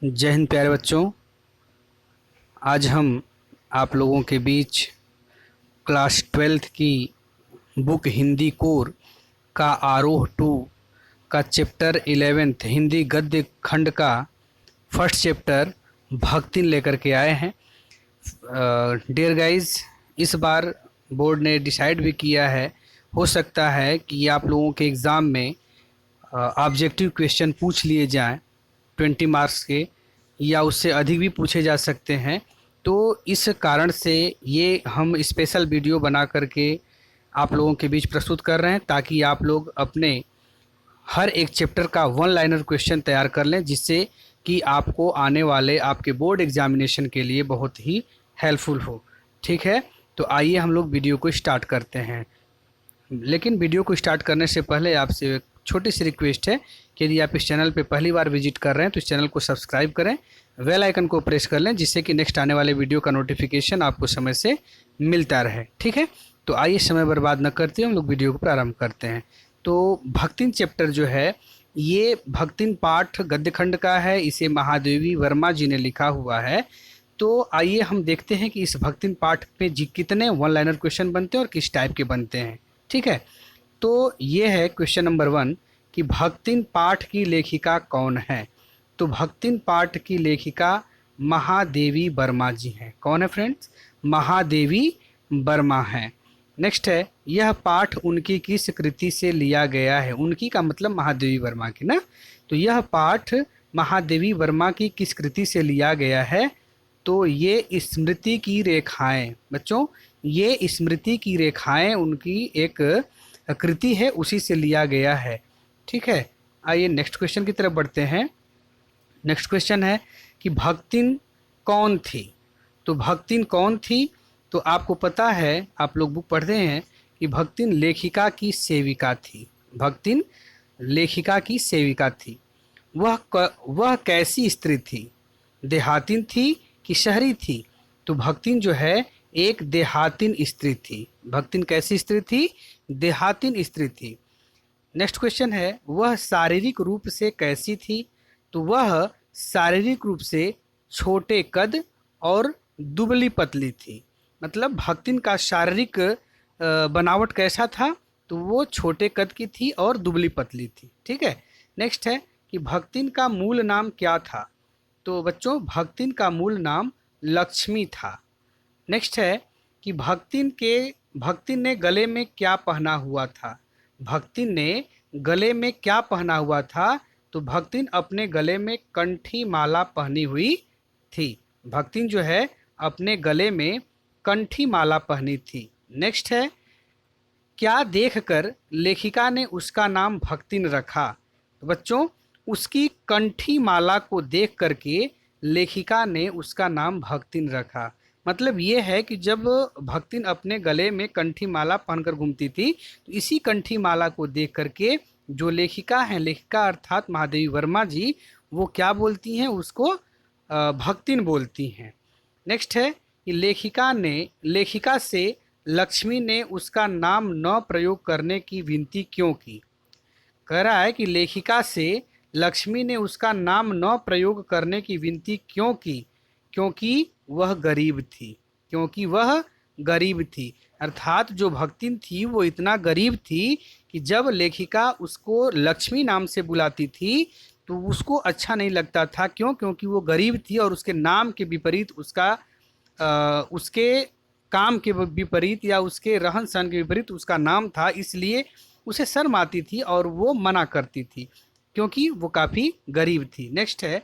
जय हिंद प्यारे बच्चों। आज हम आप लोगों के बीच क्लास 12th की बुक हिंदी कोर का आरोह 2 का चैप्टर 11th हिंदी गद्य खंड का फर्स्ट चैप्टर भक्तिन लेकर के आए हैं। डियर गाइस, इस बार बोर्ड ने डिसाइड भी किया है, हो सकता है कि आप लोगों के एग्ज़ाम में ऑब्जेक्टिव क्वेश्चन पूछ लिए जाएं 20 मार्क्स के, या उससे अधिक भी पूछे जा सकते हैं। तो इस कारण से ये हम स्पेशल वीडियो बना करके आप लोगों के बीच प्रस्तुत कर रहे हैं, ताकि आप लोग अपने हर एक चैप्टर का वन लाइनर क्वेश्चन तैयार कर लें, जिससे कि आपको आने वाले आपके बोर्ड एग्जामिनेशन के लिए बहुत ही हेल्पफुल हो। ठीक है, तो आइए हम लोग वीडियो को स्टार्ट करते हैं। लेकिन वीडियो को स्टार्ट करने से पहले आपसे एक छोटी सी रिक्वेस्ट है कि यदि आप इस चैनल पे पहली बार विजिट कर रहे हैं तो इस चैनल को सब्सक्राइब करें, बेल आइकन को प्रेस कर लें, जिससे कि नेक्स्ट आने वाले वीडियो का नोटिफिकेशन आपको समय से मिलता रहे। ठीक है, तो आइए समय बर्बाद न करते हम लोग वीडियो को प्रारंभ करते हैं। तो भक्तिन चैप्टर जो है, ये भक्तिन पाठ गद्य खंड का है। इसे महादेवी वर्मा जी ने लिखा हुआ है। तो आइए हम देखते हैं कि इस भक्तिन पाठ पे जी कितने वन लाइनर क्वेश्चन बनते हैं और किस टाइप के बनते हैं। ठीक है, तो ये है क्वेश्चन नंबर 1 कि भक्तिन पाठ की लेखिका कौन है। तो भक्तिन पाठ की लेखिका महादेवी वर्मा जी हैं। कौन है फ्रेंड्स? महादेवी वर्मा हैं। नेक्स्ट है, यह पाठ उनकी किस कृति से लिया गया है। उनकी का मतलब महादेवी वर्मा की ना। तो यह पाठ महादेवी वर्मा की किस कृति से लिया गया है। तो ये स्मृति की रेखाएं बच्चों, ये स्मृति की रेखाएं उनकी एक कृति है, उसी से लिया गया है। ठीक है, आइए नेक्स्ट क्वेश्चन की तरफ बढ़ते हैं। नेक्स्ट क्वेश्चन है कि भक्तिन कौन थी। तो भक्तिन कौन थी? तो आपको पता है, आप लोग बुक पढ़ते हैं कि भक्तिन लेखिका की सेविका थी। भक्तिन लेखिका की सेविका थी। वह कैसी स्त्री थी? देहातिन थी कि शहरी थी? तो भक्तिन जो है एक देहातिन स्त्री थी। भक्तिन कैसी स्त्री थी? देहातिन स्त्री थी। नेक्स्ट क्वेश्चन है, वह शारीरिक रूप से कैसी थी। तो वह शारीरिक रूप से छोटे कद और दुबली पतली थी। मतलब भक्तिन का शारीरिक बनावट कैसा था? तो वो छोटे कद की थी और दुबली पतली थी। ठीक है, नेक्स्ट है कि भक्तिन का मूल नाम क्या था। तो बच्चों, भक्तिन का मूल नाम लक्ष्मी था। नेक्स्ट है कि भक्तिन ने गले में क्या पहना हुआ था। भक्तिन ने गले में क्या पहना हुआ था? तो भक्तिन अपने गले में कंठी माला पहनी हुई थी। भक्तिन जो है अपने गले में कंठी माला पहनी थी। नेक्स्ट है, क्या देखकर लेखिका ने उसका नाम भक्तिन रखा। तो बच्चों, उसकी कंठी माला को देख करके लेखिका ने उसका नाम भक्तिन रखा। मतलब ये है कि जब भक्तिन अपने गले में कंठी माला पहनकर घूमती थी, तो इसी कंठी माला को देख करके जो लेखिका हैं, लेखिका अर्थात महादेवी वर्मा जी, वो क्या बोलती हैं? उसको भक्तिन बोलती हैं। नेक्स्ट है कि लेखिका से लक्ष्मी ने उसका नाम न प्रयोग करने की विनती क्यों की। कह रहा है कि लेखिका से लक्ष्मी ने उसका नाम न प्रयोग करने की विनती क्यों की। क्योंकि वह गरीब थी। क्योंकि वह गरीब थी, अर्थात जो भक्तिन थी वो इतना गरीब थी कि जब लेखिका उसको लक्ष्मी नाम से बुलाती थी तो उसको अच्छा नहीं लगता था। क्यों? क्योंकि वो गरीब थी और उसके नाम के विपरीत उसके काम के विपरीत या उसके रहन सहन के विपरीत उसका नाम था, इसलिए उसे शर्म आती थी और वो मना करती थी, क्योंकि वो काफ़ी गरीब थी। नेक्स्ट है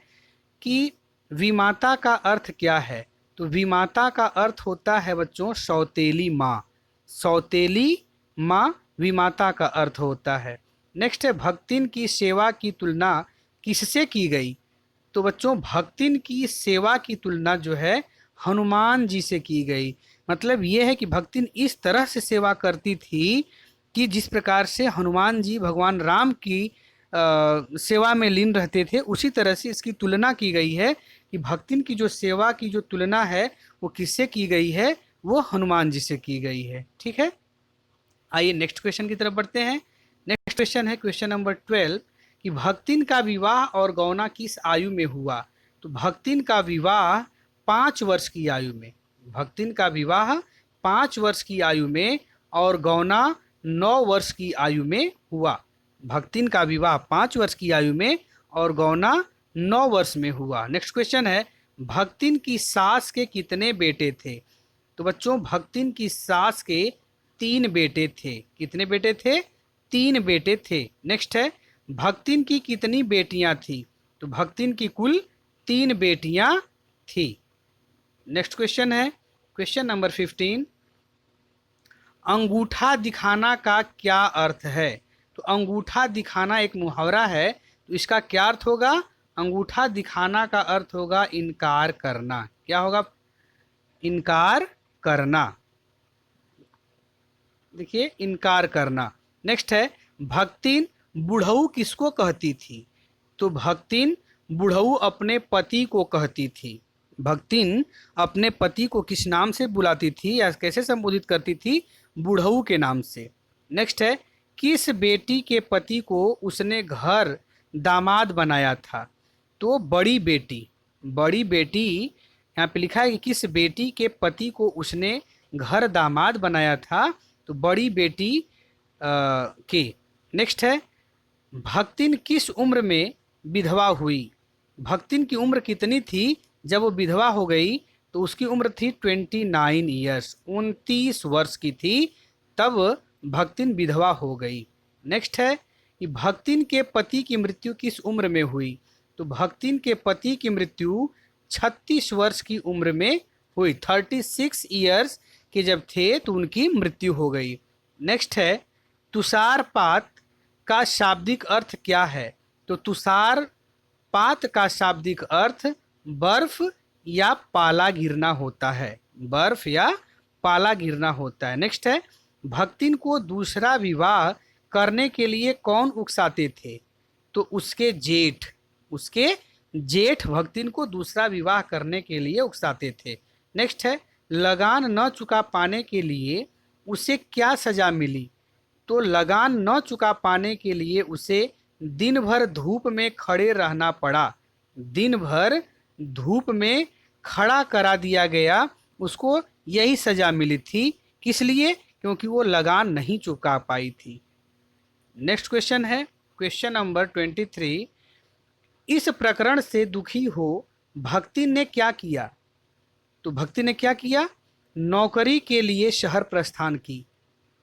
कि विमाता का अर्थ क्या है। तो विमाता का अर्थ होता है बच्चों सौतेली माँ। सौतेली माँ विमाता का अर्थ होता है। नेक्स्ट है, भक्तिन की सेवा की तुलना किससे की गई। तो बच्चों, भक्तिन की सेवा की तुलना जो है हनुमान जी से की गई। मतलब ये है कि भक्तिन इस तरह से सेवा करती थी कि जिस प्रकार से हनुमान जी भगवान राम की सेवा में लीन रहते थे, उसी तरह से इसकी तुलना की गई है कि भक्तिन की जो सेवा की जो तुलना है वो किससे की गई है? वो हनुमान जी से की गई है। ठीक है, आइए नेक्स्ट क्वेश्चन की तरफ बढ़ते हैं। नेक्स्ट क्वेश्चन है क्वेश्चन नंबर 12 कि भक्तिन का विवाह और गौना किस आयु में हुआ। तो भक्तिन का विवाह 5 वर्ष की आयु में, भक्तिन का विवाह 5 वर्ष की आयु में और गौना 9 वर्ष की आयु में हुआ। भक्तिन का विवाह 5 वर्ष की आयु में और गौना 9 वर्ष में हुआ। नेक्स्ट क्वेश्चन है, भक्तिन की सास के कितने बेटे थे? तो बच्चों भक्तिन की सास के 3 बेटे थे। कितने बेटे थे? 3 बेटे थे। नेक्स्ट है, भक्तिन की कितनी बेटियां थी? तो भक्तिन की कुल 3 बेटियां थी। नेक्स्ट क्वेश्चन है, क्वेश्चन नंबर 15, अंगूठा दिखाना का क्या अर्थ है? तो अंगूठा दिखाना एक मुहावरा है, तो इसका क्या अर्थ होगा? अंगूठा दिखाना का अर्थ होगा इनकार करना। क्या होगा? इनकार करना। देखिए, इनकार करना। नेक्स्ट है, भक्तिन बुढ़ऊ किसको कहती थी? तो भक्तिन बुढ़ऊ अपने पति को कहती थी। भक्तिन अपने पति को किस नाम से बुलाती थी या कैसे संबोधित करती थी? बुढ़ऊ के नाम से। नेक्स्ट है, किस बेटी के पति को उसने घर दामाद बनाया था? तो बड़ी बेटी। बड़ी बेटी, यहाँ पे लिखा है कि किस बेटी के पति को उसने घर दामाद बनाया था, तो बड़ी बेटी के। नेक्स्ट है, भक्तिन किस उम्र में विधवा हुई? भक्तिन की उम्र कितनी थी जब वो विधवा हो गई? तो उसकी उम्र थी 29 ईयर्स, 29 वर्ष की थी तब भक्तिन विधवा हो गई। नेक्स्ट है कि भक्तिन के पति की मृत्यु किस उम्र में हुई? तो भक्तिन के पति की मृत्यु 36 वर्ष की उम्र में हुई। 36 ईयर्स के जब थे तो उनकी मृत्यु हो गई। नेक्स्ट है, तुषारपात का शाब्दिक अर्थ क्या है? तो तुषारपात का शाब्दिक अर्थ बर्फ या पाला गिरना होता है। बर्फ या पाला गिरना होता है। नेक्स्ट है, भक्तिन को दूसरा विवाह करने के लिए कौन उकसाते थे? तो उसके जेठ। उसके जेठ भक्तिन को दूसरा विवाह करने के लिए उकसाते थे। नेक्स्ट है, लगान न चुका पाने के लिए उसे क्या सजा मिली? तो लगान न चुका पाने के लिए उसे दिन भर धूप में खड़े रहना पड़ा। दिन भर धूप में खड़ा करा दिया गया, उसको यही सजा मिली थी। किस लिए? क्योंकि वो लगान नहीं चुका पाई थी। नेक्स्ट क्वेश्चन है, क्वेश्चन नंबर 23, इस प्रकरण से दुखी हो भक्ति ने क्या किया? तो भक्ति ने क्या किया? नौकरी के लिए शहर प्रस्थान की।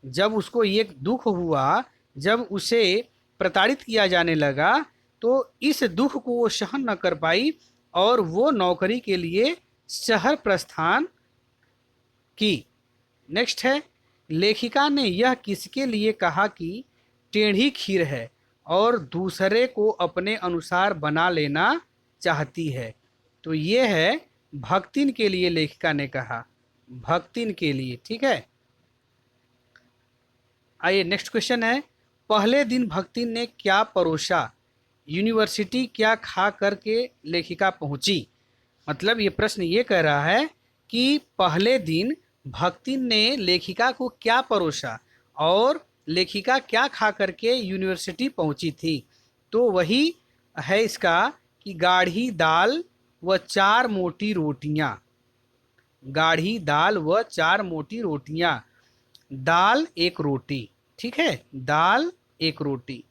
जब उसको ये दुख हुआ, जब उसे प्रताड़ित किया जाने लगा, तो इस दुख को वो सहन न कर पाई और वो नौकरी के लिए शहर प्रस्थान की। नेक्स्ट है, लेखिका ने यह किसके लिए कहा कि टेढ़ी खीर है और दूसरे को अपने अनुसार बना लेना चाहती है? तो ये है भक्तिन के लिए लेखिका ने कहा, भक्तिन के लिए। ठीक है, आइए नेक्स्ट क्वेश्चन है, पहले दिन भक्तिन ने क्या परोसा? यूनिवर्सिटी क्या खा करके लेखिका पहुंची? मतलब ये प्रश्न ये कह रहा है कि पहले दिन भक्तिन ने लेखिका को क्या परोसा और लेखिका क्या खा करके यूनिवर्सिटी पहुंची थी? तो वही है इसका कि गाढ़ी दाल व 4 मोटी रोटियां। गाढ़ी दाल व 4 मोटी रोटियां। दाल एक रोटी। ठीक है, दाल एक रोटी।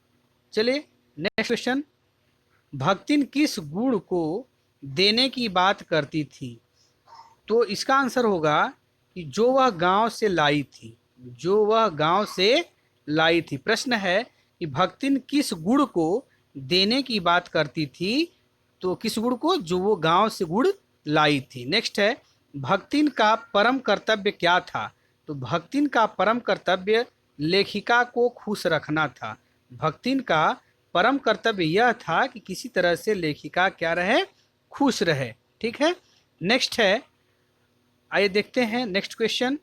चलिए नेक्स्ट क्वेश्चन, भक्तिन किस गुण को देने की बात करती थी? तो इसका आंसर होगा कि जो वह गांव से लाई थी। जो वह गांव से लाई थी। प्रश्न है कि भक्तिन किस गुण को देने की बात करती थी? तो किस गुण को? जो वो गांव से गुड़ लाई थी। नेक्स्ट है, भक्तिन का परम कर्तव्य क्या था? तो भक्तिन का परम कर्तव्य लेखिका को खुश रखना था। भक्तिन का परम कर्तव्य यह था कि किसी तरह से लेखिका क्या रहे? खुश रहे। ठीक है, नेक्स्ट है, आइए देखते हैं नेक्स्ट क्वेश्चन,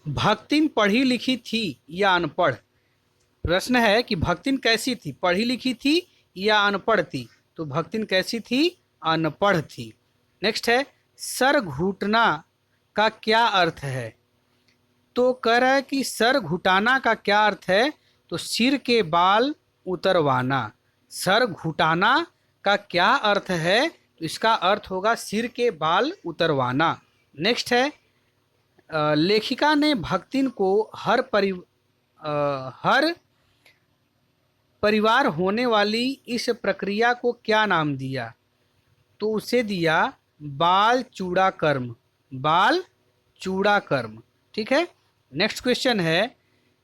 भक्तिन पढ़ी लिखी थी या अनपढ़? प्रश्न है कि भक्तिन कैसी थी, पढ़ी लिखी थी या अनपढ़ थी? तो भक्तिन कैसी थी? अनपढ़ थी। नेक्स्ट है, सर घुटना का क्या अर्थ है? तो कह रहा है कि सर घुटाना का क्या अर्थ है? तो सिर के बाल उतरवाना। सर घुटाना का क्या अर्थ है? तो इसका अर्थ होगा सिर के बाल उतरवाना। नेक्स्ट है, लेखिका ने भक्तिन को हर परिवार होने वाली इस प्रक्रिया को क्या नाम दिया? तो उसे दिया बाल चूड़ा कर्म, बाल चूड़ा कर्म। ठीक है। नेक्स्ट क्वेश्चन है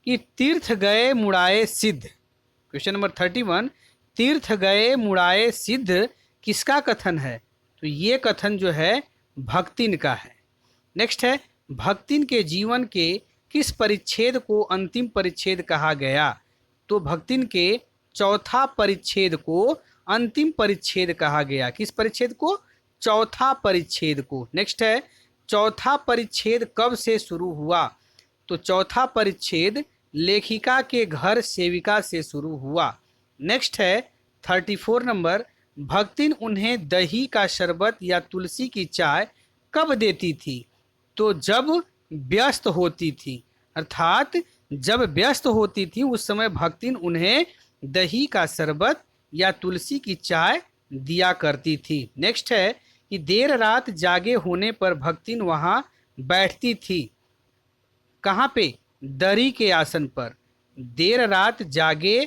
कि तीर्थ गए मुड़ाए सिद्ध, क्वेश्चन नंबर 31, तीर्थ गए मुड़ाए सिद्ध किसका कथन है? तो ये कथन जो है भक्तिन का है। नेक्स्ट है, भक्तिन के जीवन के किस परिच्छेद को अंतिम परिच्छेद कहा गया? तो भक्तिन के चौथा परिच्छेद को अंतिम परिच्छेद कहा गया। किस परिच्छेद को? चौथा परिच्छेद को। नेक्स्ट है, चौथा परिच्छेद कब से शुरू हुआ? तो चौथा परिच्छेद लेखिका के घर सेविका से शुरू हुआ। नेक्स्ट है 34 नंबर, भक्तिन उन्हें दही का शरबत या तुलसी की चाय कब देती थी? तो जब व्यस्त होती थी, अर्थात जब व्यस्त होती थी उस समय भक्तिन उन्हें दही का शरबत या तुलसी की चाय दिया करती थी। नेक्स्ट है कि देर रात जागे होने पर भक्तिन वहाँ बैठती थी। कहाँ पे? दरी के आसन पर। देर रात जागे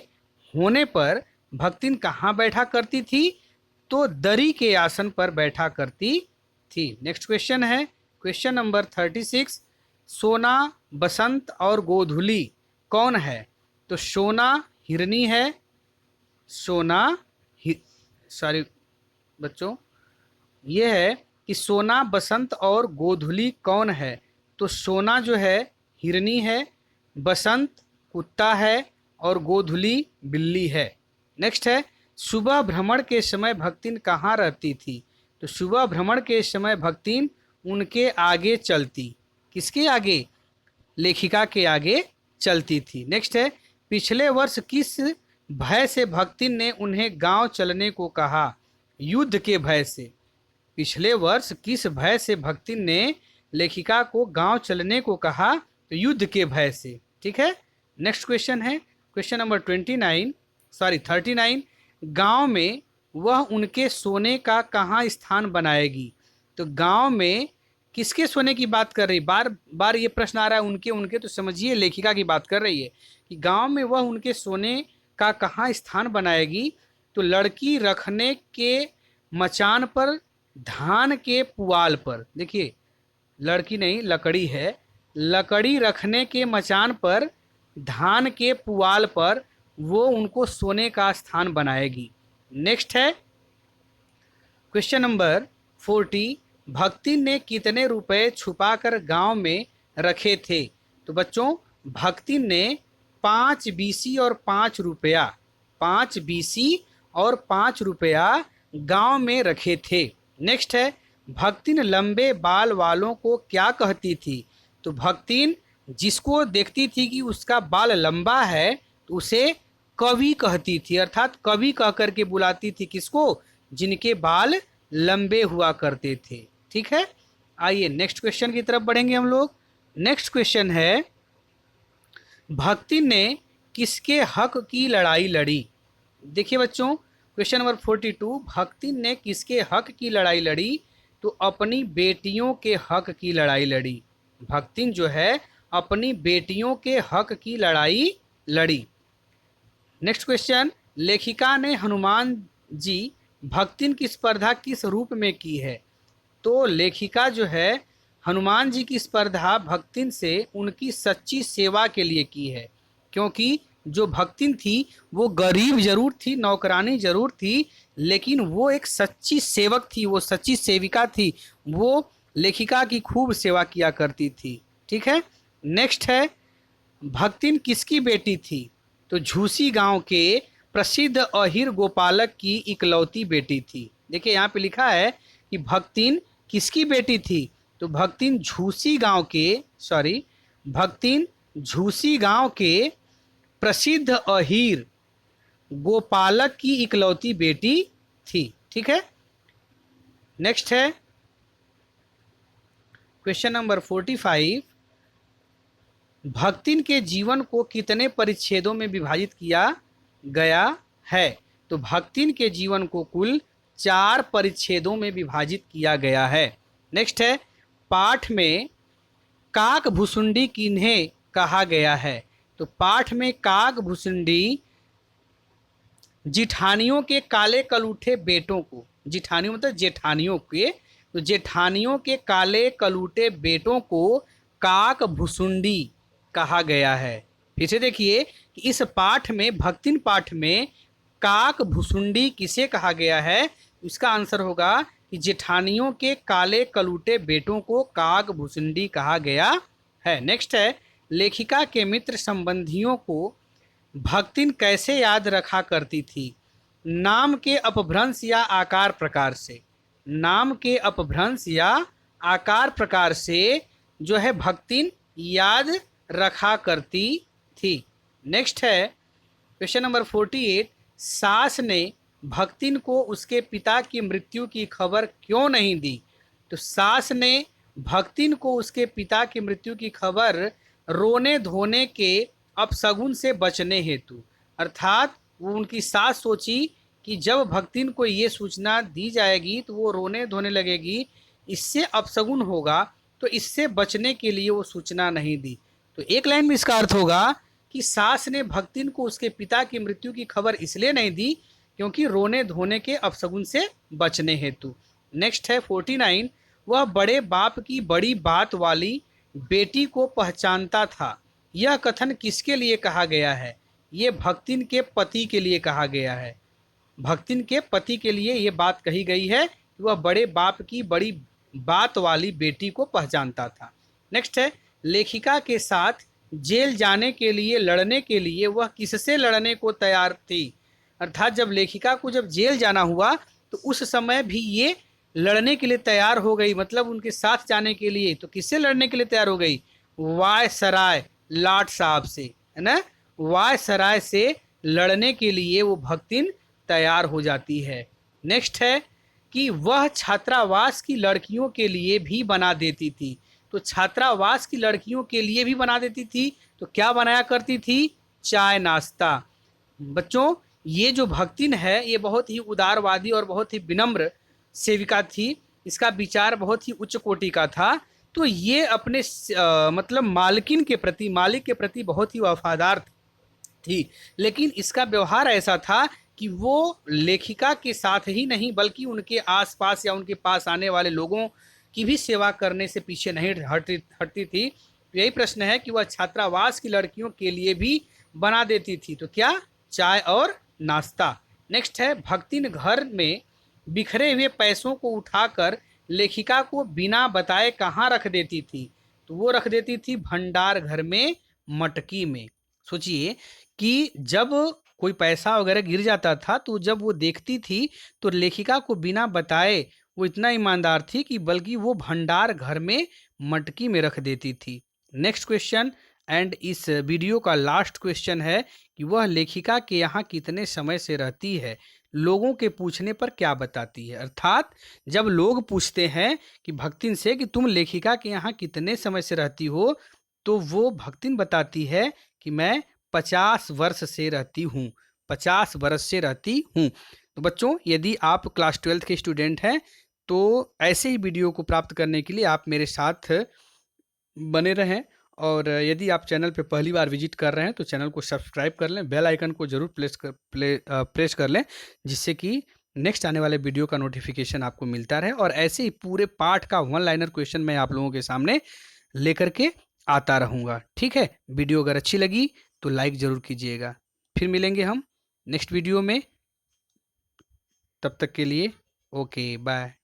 होने पर भक्तिन कहाँ बैठा करती थी? तो दरी के आसन पर बैठा करती थी। नेक्स्ट क्वेश्चन है क्वेश्चन नंबर 36, सोना, बसंत और गोधुली कौन है? तो सोना हिरनी है, सॉरी बच्चों, ये है कि सोना, बसंत और गोधुली कौन है? तो सोना जो है हिरनी है, बसंत कुत्ता है और गोधुली बिल्ली है। नेक्स्ट है, सुबह भ्रमण के समय भक्तिन कहाँ रहती थी? तो सुबह भ्रमण के समय भक्तिन उनके आगे चलती। किसके आगे? लेखिका के आगे चलती थी। नेक्स्ट है, पिछले वर्ष किस भय से भक्तिन ने उन्हें गांव चलने को कहा? युद्ध के भय से। पिछले वर्ष किस भय से भक्तिन ने लेखिका को गांव चलने को कहा? तो युद्ध के भय से। ठीक है। नेक्स्ट क्वेश्चन है क्वेश्चन नंबर 39, गांव में वह उनके सोने का कहाँ स्थान बनाएगी? तो गांव में किसके सोने की बात कर रही? बार बार ये प्रश्न आ रहा है उनके उनके, तो समझिए लेखिका की बात कर रही है कि गांव में वह उनके सोने का कहाँ स्थान बनाएगी? तो लड़की रखने के मचान पर, धान के पुआल पर। देखिए, लड़की नहीं लकड़ी है, लकड़ी रखने के मचान पर, धान के पुआल पर वो उनको सोने का स्थान बनाएगी। नेक्स्ट है क्वेश्चन नंबर 40, भक्तिन ने कितने रुपए छुपाकर गांव में रखे थे? तो बच्चों, भक्तिन ने 5 बीसी और 5 रुपया, 5 बीसी और 5 रुपया गांव में रखे थे। नेक्स्ट है, भक्तिन लंबे बाल वालों को क्या कहती थी? तो भक्तिन जिसको देखती थी कि उसका बाल लंबा है तो उसे कवि कहती थी, अर्थात कवि कह करके बुलाती थी। किसको? जिनके बाल लंबे हुआ करते थे। ठीक है। आइए नेक्स्ट क्वेश्चन की तरफ बढ़ेंगे हम लोग। नेक्स्ट क्वेश्चन है, भक्तिन ने किसके हक की लड़ाई लड़ी? देखिए बच्चों, क्वेश्चन नंबर 42, भक्तिन ने किसके हक की लड़ाई लड़ी? तो अपनी बेटियों के हक की लड़ाई लड़ी। भक्तिन जो है अपनी बेटियों के हक की लड़ाई लड़ी। नेक्स्ट क्वेश्चन, लेखिका ने हनुमान जी भक्तिन की स्पर्धा किस रूप में की है? तो लेखिका जो है हनुमान जी की स्पर्धा भक्तिन से उनकी सच्ची सेवा के लिए की है, क्योंकि जो भक्तिन थी वो गरीब जरूर थी, नौकरानी जरूर थी, लेकिन वो एक सच्ची सेवक थी, वो सच्ची सेविका थी, वो लेखिका की खूब सेवा किया करती थी। ठीक है। नेक्स्ट है, भक्तिन किसकी बेटी थी? तो झूसी गांव के प्रसिद्ध अहिर गोपालक की इकलौती बेटी थी। देखिए यहाँ पे लिखा है कि भक्तिन किसकी बेटी थी? तो भक्तिन झूसी गांव के प्रसिद्ध अहीर गोपालक की इकलौती बेटी थी। ठीक है। नेक्स्ट है क्वेश्चन नंबर 45, भक्तिन के जीवन को कितने परिच्छेदों में विभाजित किया गया है? तो भक्तिन के जीवन को कुल 4 परिच्छेदों में विभाजित किया गया है। नेक्स्ट है, पाठ में काक भुसुंडी किन्हें कहा गया है? तो पाठ में काक भुसुंडी जिठानियों के काले कलूठे बेटों को, जिठानियों मतलब जेठानियों के, तो जेठानियों के काले कलूटे बेटों को काक भुसुंडी कहा गया है। फिर से देखिए कि इस पाठ में, भक्तिन पाठ में काक भुसुंडी किसे कहा गया है? इसका आंसर होगा कि जेठानियों के काले कलूटे बेटों को काक भुसुंडी कहा गया है। नेक्स्ट है, लेखिका के मित्र संबंधियों को भक्तिन कैसे याद रखा करती थी? नाम के अपभ्रंश या आकार प्रकार से। नाम के अपभ्रंश या आकार प्रकार से जो है भक्तिन याद रखा करती थी। नेक्स्ट है क्वेश्चन नंबर 48, सास ने भक्तिन को उसके पिता की मृत्यु की खबर क्यों नहीं दी? तो सास ने भक्तिन को उसके पिता की मृत्यु की खबर रोने धोने के अपशगुन से बचने हेतु, अर्थात वो उनकी सास सोची कि जब भक्तिन को ये सूचना दी जाएगी तो वो रोने धोने लगेगी, इससे अपशगुन होगा, तो इससे बचने के लिए वो सूचना नहीं दी। तो एक लाइन में इसका अर्थ होगा कि सास ने भक्तिन को उसके पिता की मृत्यु की खबर इसलिए नहीं दी क्योंकि रोने धोने के अपशगुन से बचने हेतु। नेक्स्ट है 49, वह बड़े बाप की बड़ी बात वाली बेटी को पहचानता था। यह कथन किसके लिए कहा गया है? ये भक्तिन के पति के लिए कहा गया है। भक्तिन के पति के लिए ये बात कही गई है कि वह बड़े बाप की बड़ी बात वाली बेटी को पहचानता था। नेक्स्ट है, लेखिका के साथ जेल जाने के लिए, लड़ने के लिए वह किससे लड़ने को तैयार थी? अर्थात जब लेखिका को जब जेल जाना हुआ तो उस समय भी ये लड़ने के लिए तैयार हो गई, मतलब उनके साथ जाने के लिए। तो किससे लड़ने के लिए तैयार हो गई? वायसराय लाट साहब से, है ना। वायसराय से लड़ने के लिए वो भक्तिन तैयार हो जाती है। नेक्स्ट है कि वह छात्रावास की लड़कियों के लिए भी बना देती थी। तो छात्रावास की लड़कियों के लिए भी बना देती थी, तो क्या बनाया करती थी? चाय नाश्ता। बच्चों, ये जो भक्तिन है ये बहुत ही उदारवादी और बहुत ही विनम्र सेविका थी। इसका विचार बहुत ही उच्च कोटि का था। तो ये अपने मतलब मालकिन के प्रति, मालिक के प्रति बहुत ही वफादार थी, लेकिन इसका व्यवहार ऐसा था कि वो लेखिका के साथ ही नहीं बल्कि उनके आसपास या उनके पास आने वाले लोगों की भी सेवा करने से पीछे नहीं हटती थी। यही प्रश्न है कि वह छात्रावास की लड़कियों के लिए भी बना देती थी, तो क्या? चाय और नाश्ता। नेक्स्ट है, भक्तिन घर में बिखरे हुए पैसों को उठाकर लेखिका को बिना बताए कहाँ रख देती थी? तो वो रख देती थी भंडार घर में, मटकी में। सोचिए कि जब कोई पैसा वगैरह गिर जाता था तो जब वो देखती थी तो लेखिका को बिना बताए, वो इतना ईमानदार थी कि बल्कि वो भंडार घर में मटकी में रख देती थी। नेक्स्ट क्वेश्चन एंड इस वीडियो का लास्ट क्वेश्चन है कि वह लेखिका के यहाँ कितने समय से रहती है? लोगों के पूछने पर क्या बताती है? अर्थात जब लोग पूछते हैं कि भक्तिन से कि तुम लेखिका के यहाँ कितने समय से रहती हो, तो वो भक्तिन बताती है कि मैं 50 वर्ष से रहती हूँ, 50 वर्ष से रहती हूँ। तो बच्चों, यदि आप क्लास 12th के स्टूडेंट हैं तो ऐसे ही वीडियो को प्राप्त करने के लिए आप मेरे साथ बने रहें, और यदि आप चैनल पे पहली बार विजिट कर रहे हैं तो चैनल को सब्सक्राइब कर लें, बेल आइकन को जरूर प्रेस कर लें, जिससे कि नेक्स्ट आने वाले वीडियो का नोटिफिकेशन आपको मिलता रहे। और ऐसे ही पूरे पाठ का 1 लाइनर क्वेश्चन मैं आप लोगों के सामने लेकर के आता रहूँगा। ठीक है, वीडियो अगर अच्छी लगी तो लाइक ज़रूर कीजिएगा। फिर मिलेंगे हम नेक्स्ट वीडियो में, तब तक के लिए ओके बाय।